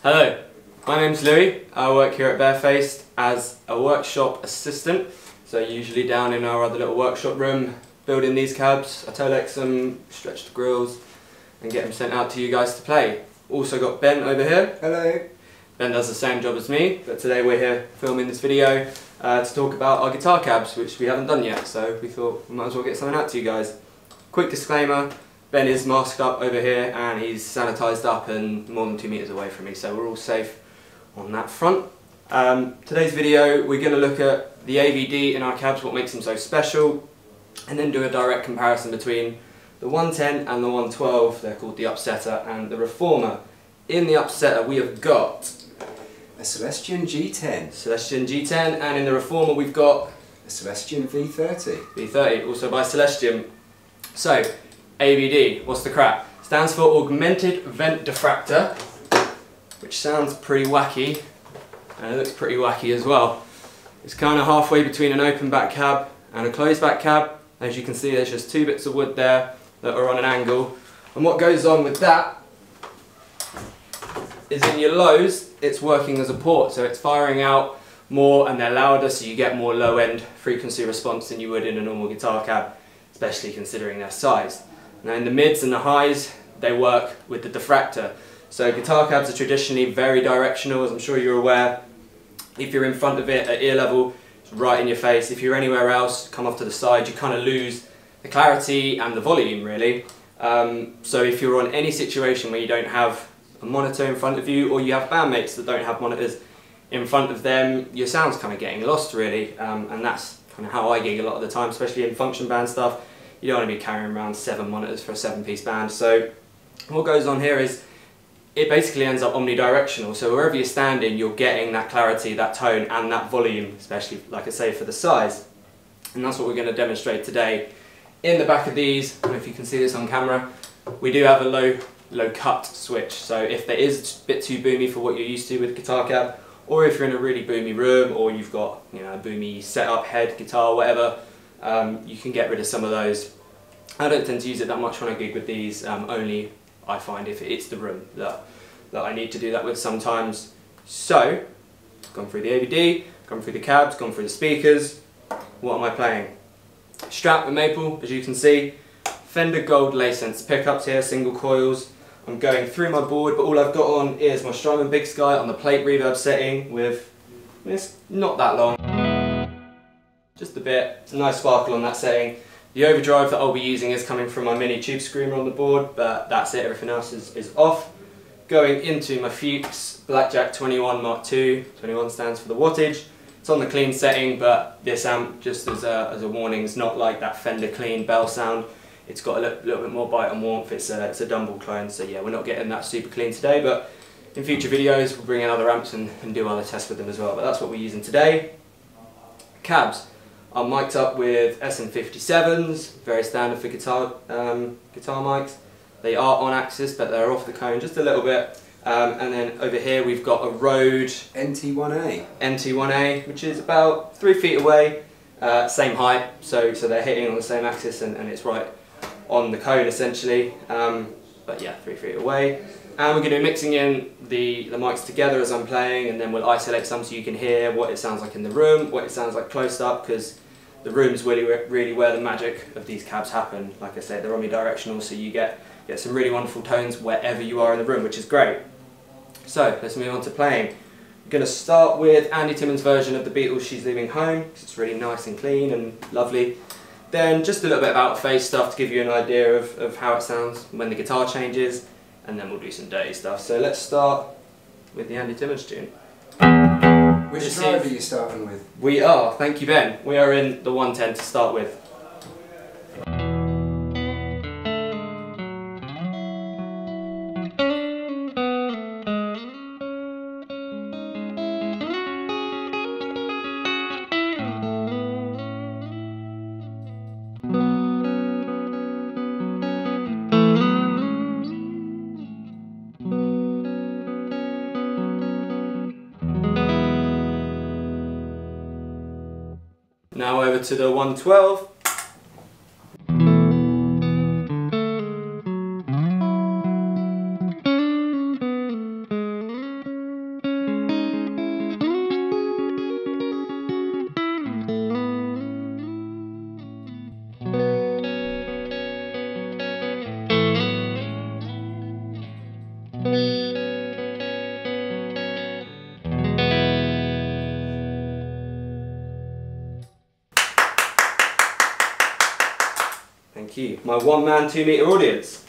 Hello, my name's Lewie. I work here at Barefaced as a workshop assistant. So usually down in our other little workshop room, building these cabs. I Tolex them, stretch the grills and get them sent out to you guys to play. Also got Ben over here. Hello. Ben does the same job as me, but today we're here filming this video to talk about our guitar cabs, which we haven't done yet, so we thought we might as well get something out to you guys. Quick disclaimer, Ben is masked up over here and he's sanitised up and more than 2 meters away from me, so we're all safe on that front. Today's video we're going to look at the AVD in our cabs, what makes them so special, and then do a direct comparison between the 110 and the 112, they're called the Upsetter and the Reformer. In the Upsetter we have got a Celestion G10. Celestion G10, and in the Reformer we've got a Celestion V30. V30, also by Celestion. So, AVD, what's the crap? Stands for Augmented Vent Diffractor, which sounds pretty wacky, and it looks pretty wacky as well. It's kind of halfway between an open back cab and a closed back cab. As you can see, there's just 2 bits of wood there that are on an angle. And what goes on with that is in your lows, it's working as a port, so it's firing out more and they're louder, so you get more low end frequency response than you would in a normal guitar cab, especially considering their size. Now in the mids and the highs, they work with the diffractor. So guitar cabs are traditionally very directional, as I'm sure you're aware. If you're in front of it at ear level, it's right in your face. If you're anywhere else, come off to the side, you kind of lose the clarity and the volume really. So if you're on any situation where you don't have a monitor in front of you, or you have bandmates that don't have monitors in front of them, your sound's kind of getting lost really, and that's kind of how I gig a lot of the time, especially in function band stuff. You don't want to be carrying around 7 monitors for a 7-piece band. So what goes on here is it basically ends up omnidirectional, so wherever you're standing you're getting that clarity, that tone and that volume, especially like I say for the size. And that's what we're going to demonstrate today. In the back of these, I don't know if you can see this on camera, we do have a low cut switch, so if there is a bit too boomy for what you're used to with a guitar cab, or if you're in a really boomy room, or you've got a boomy setup, head, guitar, whatever, you can get rid of some of those. I don't tend to use it that much when I gig with these, only I find if it's the room that I need to do that with sometimes. So, gone through the AVD, gone through the cabs, gone through the speakers. What am I playing? Strat with maple, as you can see. Fender Gold Lace Sense pickups here, single coils. I'm going through my board, but all I've got on is my Strymon Big Sky on the plate reverb setting with, it's not that long, just a bit. It's a nice sparkle on that setting. The overdrive that I'll be using is coming from my mini tube screamer on the board, but that's it, everything else is off. Going into my Fuchs Blackjack 21 Mark II, 21 stands for the wattage. It's on the clean setting, but this amp, just as a warning, is not like that Fender clean bell sound. It's got a little bit more bite and warmth. It's a Dumble clone, so yeah, we're not getting that super clean today, but in future videos we'll bring in other amps and do other tests with them as well, but that's what we're using today. Cabs. I'm mic'd up with SM57s, very standard for guitar mics. They are on axis, but they're off the cone just a little bit. And then over here we've got a Rode NT1A, which is about 3 feet away, same height, so they're hitting on the same axis and it's right on the cone essentially. But yeah, 3 feet away. And we're going to be mixing in the mics together as I'm playing, and then we'll isolate some so you can hear what it sounds like in the room, what it sounds like close up, because the room's really where the magic of these cabs happen. Like I said, they're omnidirectional, so you get some really wonderful tones wherever you are in the room, which is great. So let's move on to playing. I'm going to start with Andy Timmons' version of the Beatles' She's Leaving Home, because it's really nice and clean and lovely. Then just a little bit of out-of-phase stuff to give you an idea of how it sounds when the guitar changes, and then we'll do some dirty stuff. So let's start with the Andy Timmons tune. Which drive are you starting with? We are, thank you Ben, we are in the 110 to start with. Now over to the 112. Thank you. My 1 man, 2 meter audience.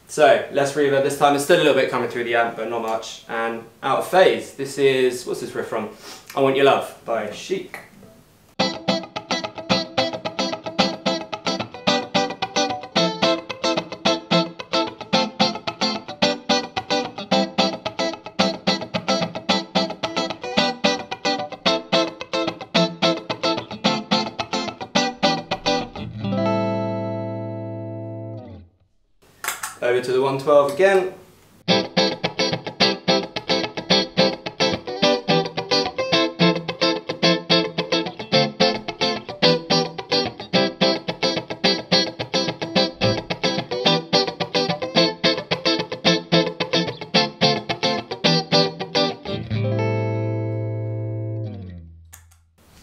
So, less reverb this time. There's still a little bit coming through the amp, but not much. And out of phase. This is, what's this riff from? I Want Your Love by Chic. Over to the 112 again.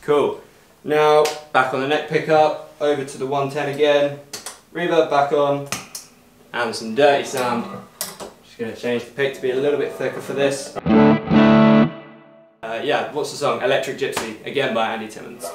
Cool. Now back on the neck pickup, over to the 110 again, reverb back on. And some dirty sound. Just going to change the pick to be a little bit thicker for this. Yeah, what's the song? Electric Gypsy, again by Andy Timmons.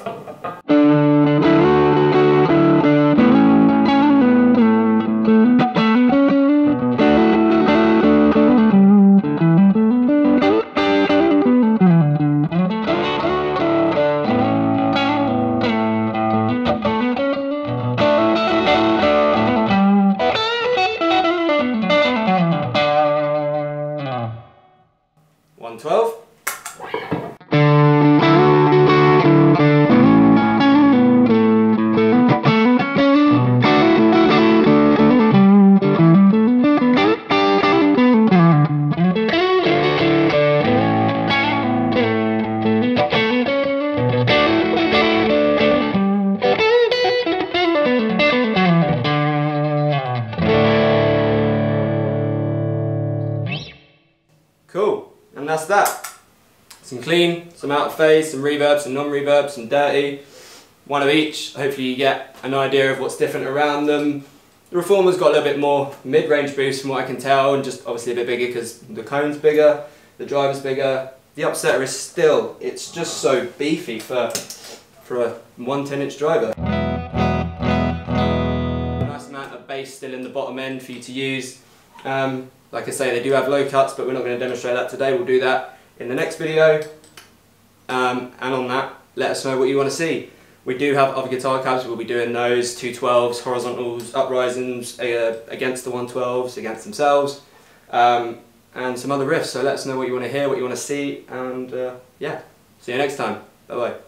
Cool, and that's that. Some clean, some out of phase, some reverb, some non-reverb, some dirty. One of each. Hopefully you get an idea of what's different around them. The Reformer's got a little bit more mid-range boost from what I can tell, and just obviously a bit bigger because the cone's bigger, the driver's bigger. The Upsetter is still, it's just so beefy for a 110-inch driver. Nice amount of bass still in the bottom end for you to use. Like I say, they do have low cuts, but we're not going to demonstrate that today. We'll do that in the next video. And on that, let us know what you want to see. We do have other guitar cabs. We'll be doing those 212s, horizontals, uprisings against the 112s, against themselves, and some other riffs. So let us know what you want to hear, what you want to see, and yeah, see you next time. Bye bye.